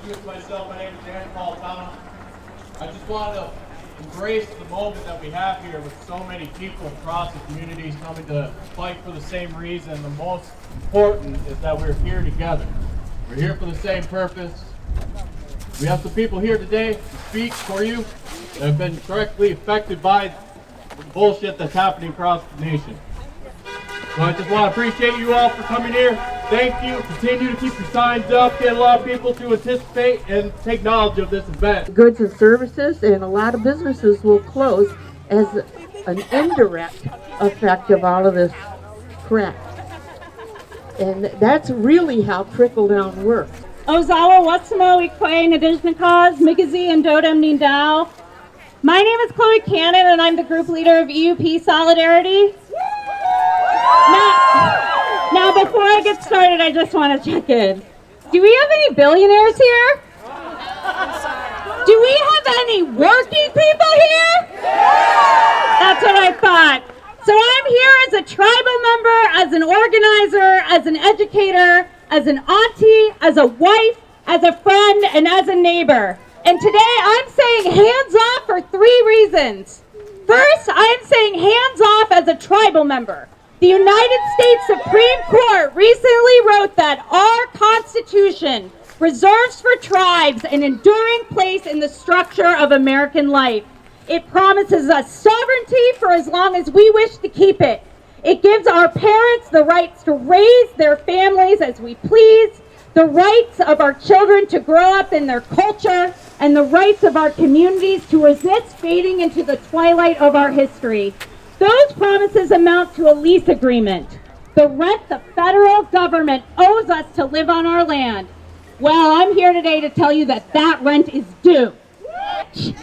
introduce myself. My name is Dan Paul. I just want to embrace the moment that we have here with so many people across the communities coming to fight for the same reason. The most important is that we're here together. We're here for the same purpose. We have some people here today to speak for you that have been directly affected by the bullshit that's happening across the nation. So I just want to appreciate you all for coming here. Thank you. Continue to keep your signs up. Get a lot of people to anticipate and take knowledge of this event. Goods and services, and a lot of businesses will close as an indirect effect of all of this crap. And that's really how trickle-down works. Ozawa Watsamo Ikwe Nadizhnikaz, Migazi and Dodem Nindao. My name is Chloe Cannon and I'm the group leader of EUP Solidarity. Now before I get started, I just want to check in. Do we have any billionaires here? Do we have any working people here? That's what I thought. So I'm here as a tribal member, as an organizer, as an educator, as an auntie, as a wife, as a friend, and as a neighbor. And today I'm saying hands off for 3 reasons. First, I'm saying hands off as a tribal member. The United States Supreme Court recently wrote that our Constitution reserves for tribes an enduring place in the structure of American life. It promises us sovereignty for as long as we wish to keep it. It gives our parents the rights to raise their families as we please, the rights of our children to grow up in their culture, and the rights of our communities to resist fading into the twilight of our history. Those promises amount to a lease agreement, the rent the federal government owes us to live on our land. Well, I'm here today to tell you that that rent is due. And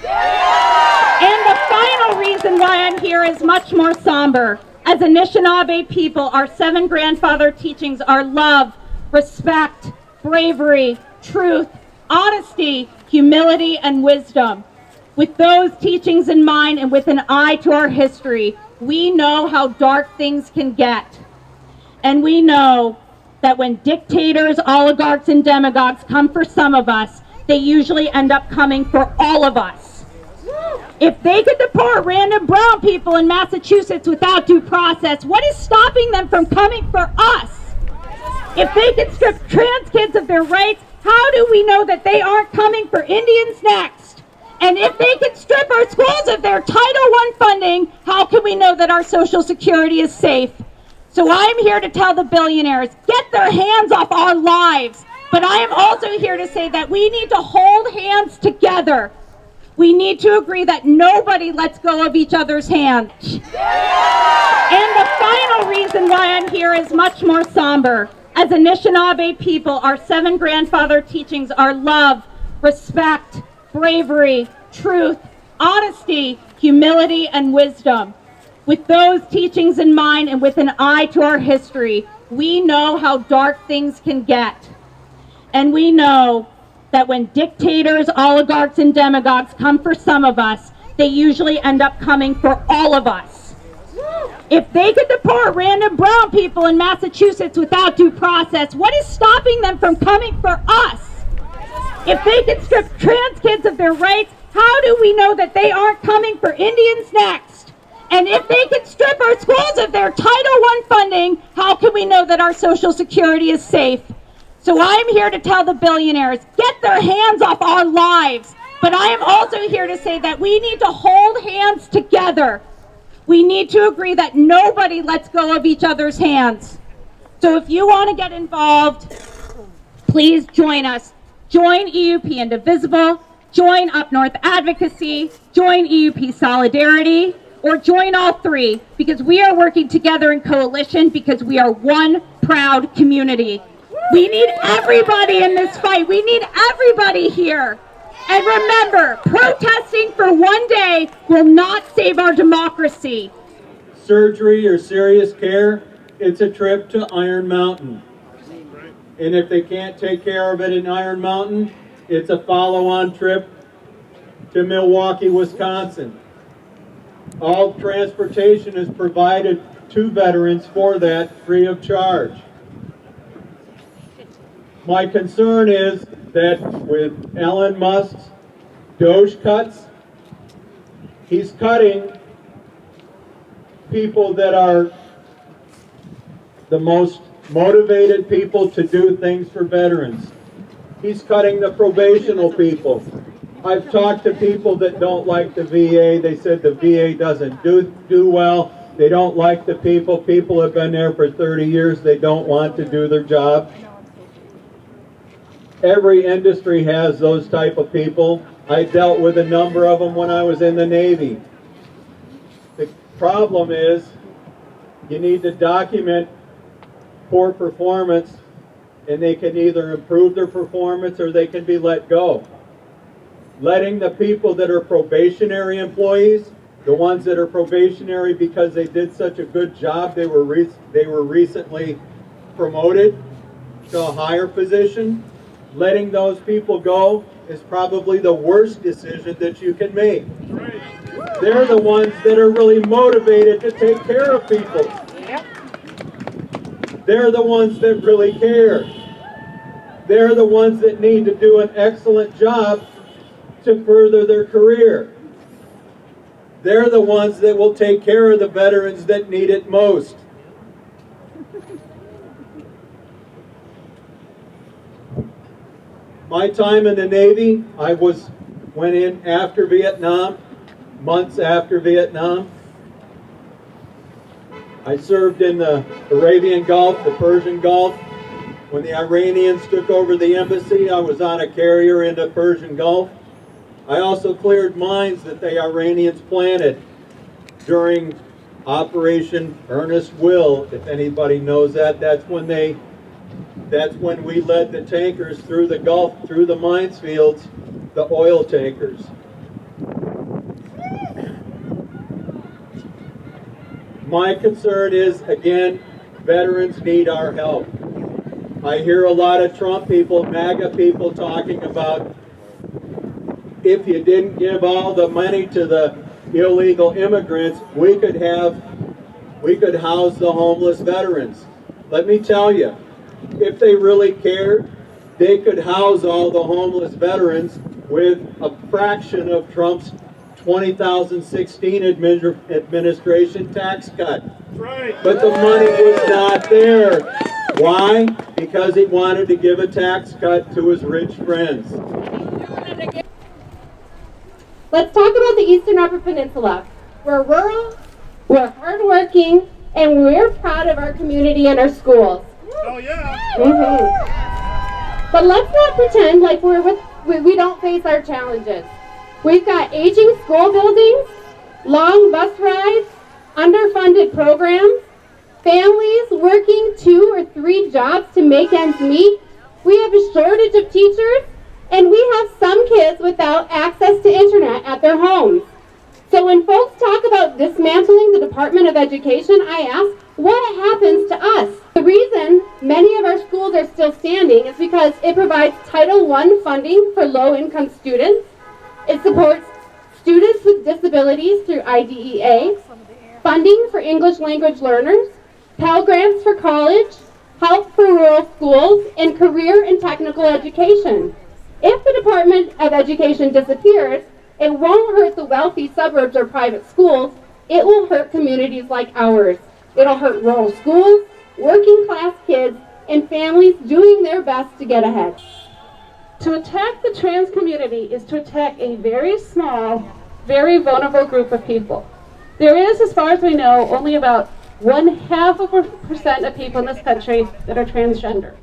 the final reason why I'm here is much more somber. As Anishinaabe people, our 7 grandfather teachings are love, respect, bravery, truth, honesty, humility, and wisdom. With those teachings in mind and with an eye to our history, we know how dark things can get. And we know that when dictators, oligarchs, and demagogues come for some of us, they usually end up coming for all of us. If they could deport random brown people in Massachusetts without due process, what is stopping them from coming for us? If they could strip trans kids of their rights, how do we know that they aren't coming for Indians next? And if they could strip our schools of their Title I funding, how can we know that our Social Security is safe? So I'm here to tell the billionaires, get their hands off our lives. But I am also here to say that we need to hold hands together. We need to agree that nobody lets go of each other's hands. And the final reason why I'm here is much more somber. As Anishinaabe people, our 7 grandfather teachings are love, respect, bravery, truth, honesty, humility, and wisdom. With those teachings in mind and with an eye to our history, we know how dark things can get. And we know that when dictators, oligarchs, and demagogues come for some of us, they usually end up coming for all of us. If they could deport random brown people in Massachusetts without due process, what is stopping them from coming for us? If they could strip trans kids of their rights, how do we know that they aren't coming for Indians next? And if they could strip our schools of their Title I funding, how can we know that our Social Security is safe? So I'm here to tell the billionaires, get their hands off our lives. But I am also here to say that we need to hold hands together. We need to agree that nobody lets go of each other's hands. So if you want to get involved, please join us. Join EUP Indivisible, join Up North Advocacy, join EUP Solidarity, or join all 3, because we are working together in coalition because we are one proud community. We need everybody in this fight. We need everybody here. And remember, protesting for one day will not save our democracy. Surgery or serious care, it's a trip to Iron Mountain. And if they can't take care of it in Iron Mountain, it's a follow-on trip to Milwaukee, Wisconsin. All transportation is provided to veterans for that free of charge. My concern is that with Elon Musk's Doge cuts, he's cutting people that are the most motivated people to do things for veterans. He's cutting the probational people. I've talked to people that don't like the VA. They said the VA doesn't do well. They don't like the people. People have been there for 30 years. They don't want to do their job. Every industry has those type of people. I dealt with a number of them when I was in the Navy. The problem is you need to document poor performance, and they can either improve their performance or they can be let go. Letting the people that are probationary employees, the ones that are probationary because they did such a good job, they were recently promoted to a higher position, letting those people go is probably the worst decision that you can make. They're the ones that are really motivated to take care of people. They're the ones that really care. They're the ones that need to do an excellent job to further their career. They're the ones that will take care of the veterans that need it most. My time in the Navy, I went in after Vietnam, months after Vietnam. I served in the Arabian Gulf, the Persian Gulf. When the Iranians took over the embassy, I was on a carrier in the Persian Gulf. I also cleared mines that the Iranians planted during Operation Earnest Will. If anybody knows that, that's when we led the tankers through the Gulf, through the minefields, the oil tankers. My concern is, again, veterans need our help. I hear a lot of Trump people, MAGA people talking about if you didn't give all the money to the illegal immigrants, we could house the homeless veterans. Let me tell you, if they really cared, they could house all the homeless veterans with a fraction of Trump's 2016 administration tax cut. Right. But the money was not there. Why? Because he wanted to give a tax cut to his rich friends. Let's talk about the Eastern Upper Peninsula. We're rural, we're hardworking, and we're proud of our community and our schools. Oh yeah. But let's not pretend like we don't face our challenges. We've got aging school buildings, long bus rides, underfunded programs, families working 2 or 3 jobs to make ends meet. We have a shortage of teachers, and we have some kids without access to internet at their homes. So when folks talk about dismantling the Department of Education, I ask, what happens to us? The reason many of our schools are still standing is because it provides Title I funding for low-income students. It supports students with disabilities through IDEA, funding for English language learners, Pell Grants for college, help for rural schools, and career and technical education. If the Department of Education disappears, it won't hurt the wealthy suburbs or private schools. It will hurt communities like ours. It'll hurt rural schools, working class kids, and families doing their best to get ahead. To attack the trans community is to attack a very small, very vulnerable group of people. There is, as far as we know, only about 0.5% of people in this country that are transgender.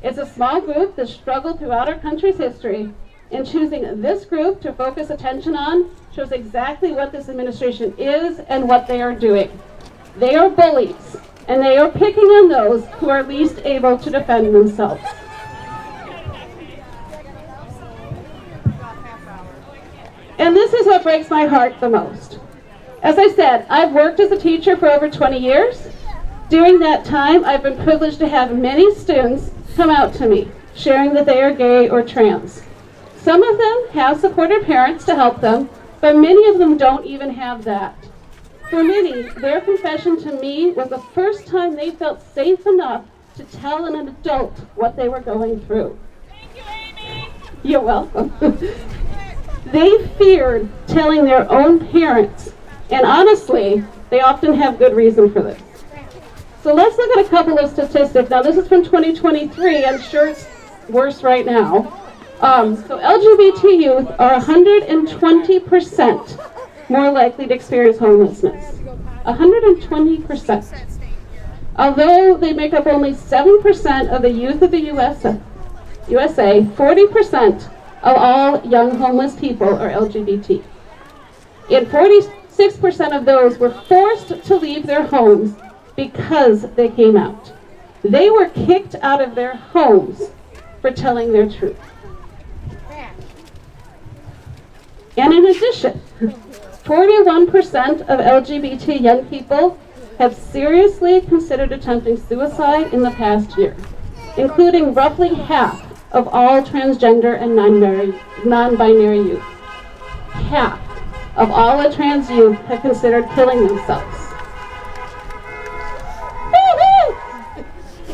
It's a small group that struggled throughout our country's history, and choosing this group to focus attention on shows exactly what this administration is and what they are doing. They are bullies, and they are picking on those who are least able to defend themselves. And this is what breaks my heart the most. As I said, I've worked as a teacher for over 20 years. During that time, I've been privileged to have many students come out to me, sharing that they are gay or trans. Some of them have supportive parents to help them, but many of them don't even have that. For many, their confession to me was the first time they felt safe enough to tell an adult what they were going through. Thank you, Amy. You're welcome. They feared telling their own parents, and honestly, they often have good reason for this. So let's look at a couple of statistics. Now this is from 2023, I'm sure it's worse right now. So LGBT youth are 120% more likely to experience homelessness. 120%. Although they make up only 7% of the youth of the USA, 40% of all young homeless people are LGBT. And 46% of those were forced to leave their homes because they came out. They were kicked out of their homes for telling their truth. And in addition, 41% of LGBT young people have seriously considered attempting suicide in the past year, including roughly half of all transgender and non-binary youth. Half of all the trans youth have considered killing themselves.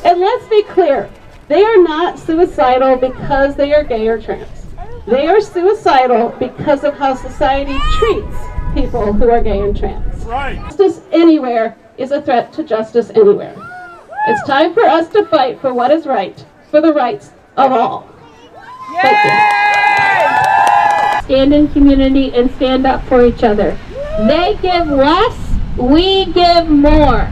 And let's be clear, they are not suicidal because they are gay or trans. They are suicidal because of how society treats people who are gay and trans. Right. Justice anywhere is a threat to justice anywhere. It's time for us to fight for what is right, for the rights of all. Thank you. Stand in community and stand up for each other. They give less, we give more.